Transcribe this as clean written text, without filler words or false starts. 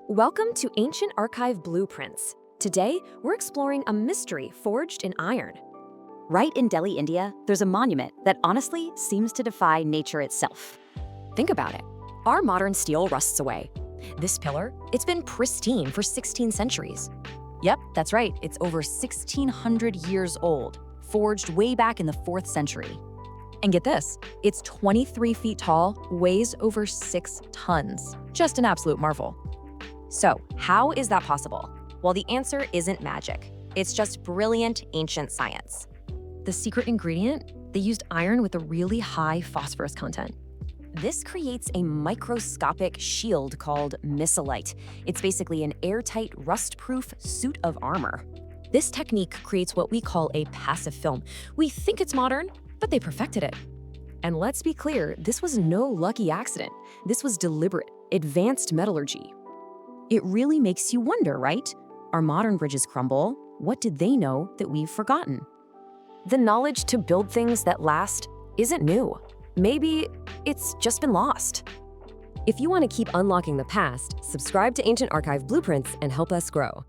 Welcome to Ancient Archive Blueprints. Today, we're exploring a mystery forged in iron. Right in Delhi, India, there's a monument that honestly seems to defy nature itself. Think about it. Our modern steel rusts away. This pillar, it's been pristine for 16 centuries. Yep, that's right. It's over 1,600 years old, forged way back in the 4th century. And get this, it's 23 feet tall, weighs over 6 tons. Just an absolute marvel. So, how is that possible? Well, the answer isn't magic. It's just brilliant ancient science. The secret ingredient? They used iron with a really high phosphorus content. This creates a microscopic shield called Misawite. It's basically an airtight, rust-proof suit of armor. This technique creates what we call a passive film. We think it's modern, but they perfected it. And let's be clear, this was no lucky accident. This was deliberate, advanced metallurgy. It really makes you wonder, right? Our modern bridges crumble. What did they know that we've forgotten? The knowledge to build things that last isn't new. Maybe it's just been lost. If you want to keep unlocking the past, subscribe to Ancient Archive Blueprints and help us grow.